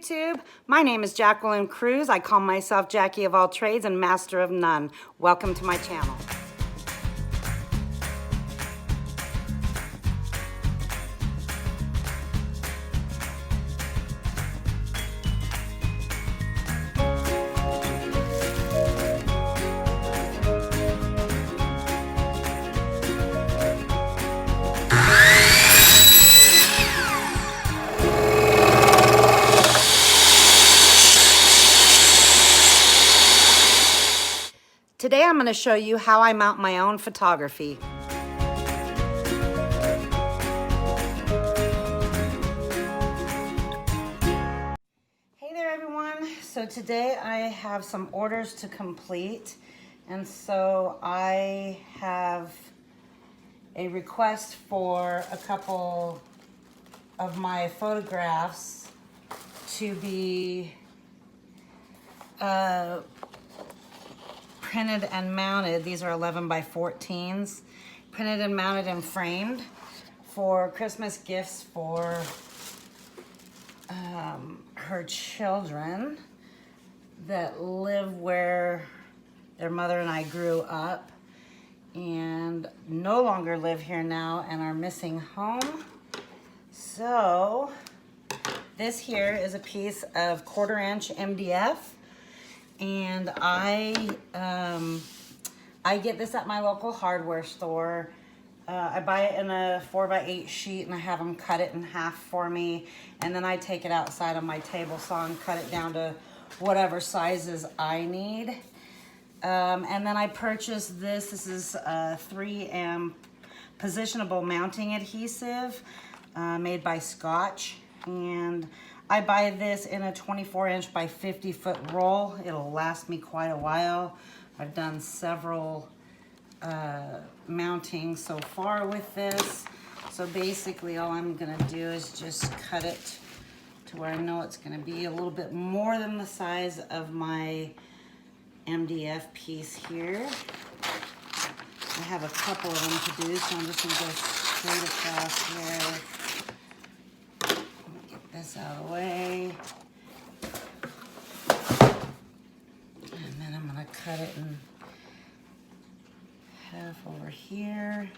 YouTube. My name is Jacqueline Cruz. I call myself Jackie of all trades and master of none. Welcome to my channel. Today I'm going to show you how I mount my own photography. Hey there everyone. So today I have some orders to complete, and so I have a request for a couple of my photographs to be printed and mounted. These are 11 by 14s, printed and mounted and framed for Christmas gifts for her children that live where their mother and I grew up and no longer live here now and are missing home. So this here is a piece of 1/4 inch MDF, and I get this at my local hardware store. I buy it in a 4x8 sheet, and I have them cut it in half for me, and then I take it outside on my table saw and cut it down to whatever sizes I need. And then I purchased this. This is a 3M positionable mounting adhesive made by Scotch, and I buy this in a 24 inch by 50 foot roll. It'll last me quite a while. I've done several mountings so far with this. So basically all I'm gonna do is just cut it to where I know it's gonna be a little bit more than the size of my MDF piece here. I have a couple of them to do, so I'm just gonna go straight across here. This out of the way, and then I'm going to cut it in half over here.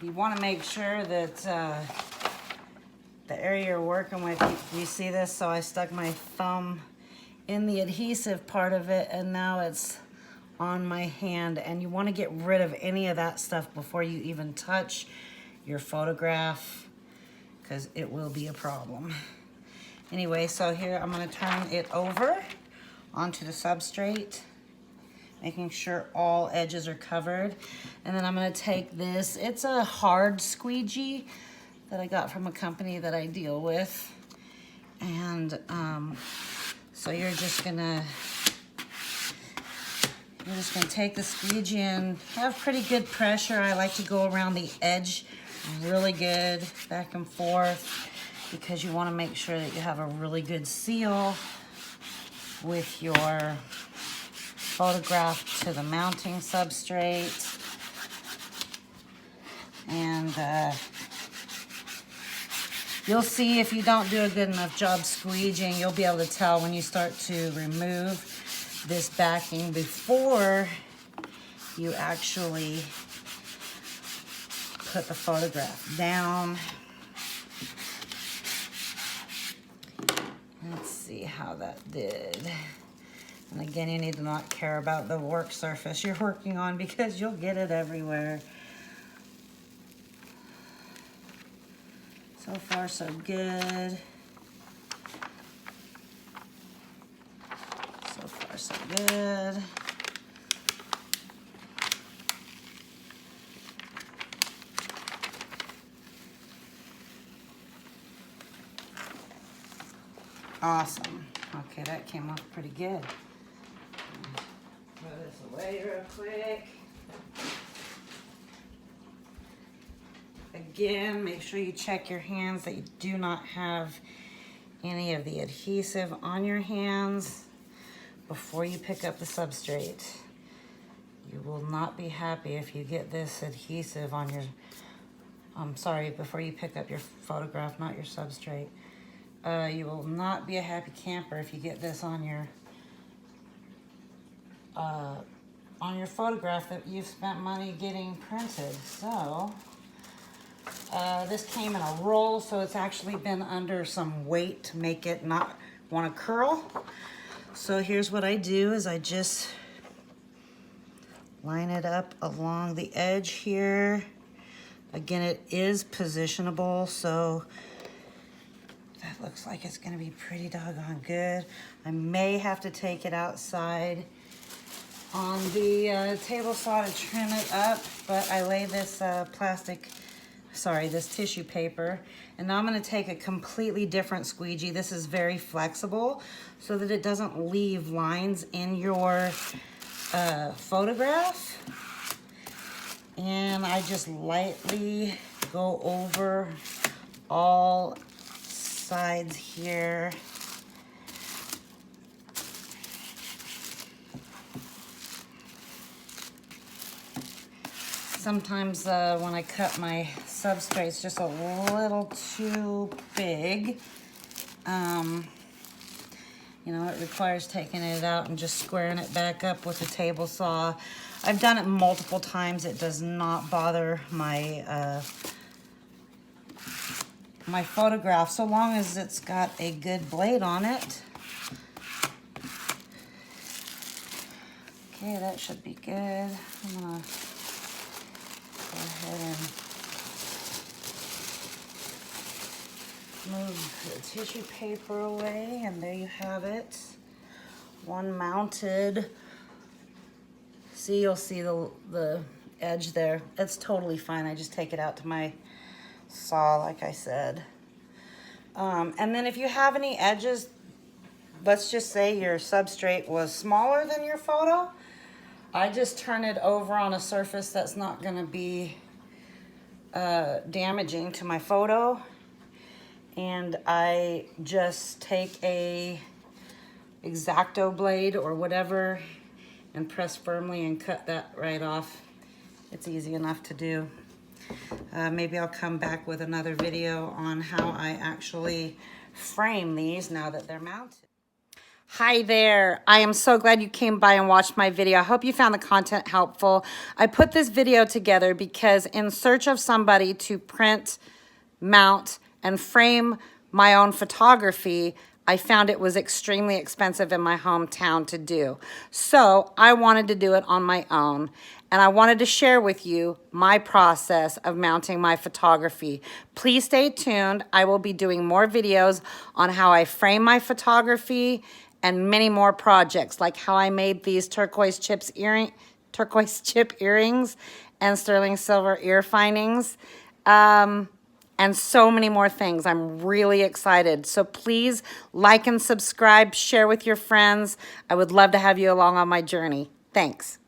You want to make sure that the area you're working with, you see this, so I stuck my thumb in the adhesive part of it, and now it's on my hand, and you want to get rid of any of that stuff before you even touch your photograph, because it will be a problem. Anyway, so here I'm going to turn it over onto the substrate, making sure all edges are covered, and then I'm going to take this. It's a hard squeegee that I got from a company that I deal with, and so you're just gonna take the squeegee and have pretty good pressure. I like to go around the edge really good, back and forth, because you want to make sure that you have a really good seal with your photograph to the mounting substrate. And you'll see if you don't do a good enough job squeegeeing, you'll be able to tell when you start to remove this backing before you actually put the photograph down. Let's see how that did. And again, you need to not care about the work surface you're working on, because you'll get it everywhere. So far, so good. So far, so good. Awesome. Okay, that came off pretty good. Throw this away real quick. Again, make sure you check your hands that you do not have any of the adhesive on your hands before you pick up the substrate. You will not be happy if you get this adhesive on your, before you pick up your photograph, not your substrate. You will not be a happy camper if you get this on your photograph that you've spent money getting printed. So, this came in a roll, so it's actually been under some weight to make it not want to curl. So here's what I do is I just line it up along the edge here. Again, it is positionable, so that looks like it's gonna be pretty doggone good. I may have to take it outside on the table saw to trim it up, but I lay this this tissue paper, and now I'm gonna take a completely different squeegee. This is very flexible so that it doesn't leave lines in your photograph. And I just lightly go over all sides here. Sometimes when I cut my substrate, it's just a little too big. You know, it requires taking it out and just squaring it back up with a table saw. I've done it multiple times. It does not bother my my photograph, so long as it's got a good blade on it. Okay, that should be good. I'm gonna go ahead and move the tissue paper away, and there you have it. One mounted. See, you'll see the edge there. It's totally fine. I just take it out to my saw, like I said. And then if you have any edges, let's just say your substrate was smaller than your photo, I just turn it over on a surface that's not gonna be damaging to my photo. And I just take a X-Acto blade or whatever and press firmly and cut that right off. It's easy enough to do. Maybe I'll come back with another video on how I actually frame these now that they're mounted. Hi there. I am so glad you came by and watched my video. I hope you found the content helpful. I put this video together because in search of somebody to print, mount, and frame my own photography, I found it was extremely expensive in my hometown to do. So I wanted to do it on my own, and I wanted to share with you my process of mounting my photography. Please stay tuned. I will be doing more videos on how I frame my photography and many more projects, like how I made these turquoise chip earrings and sterling silver ear findings. And so many more things. I'm really excited. So please like and subscribe, share with your friends. I would love to have you along on my journey. Thanks.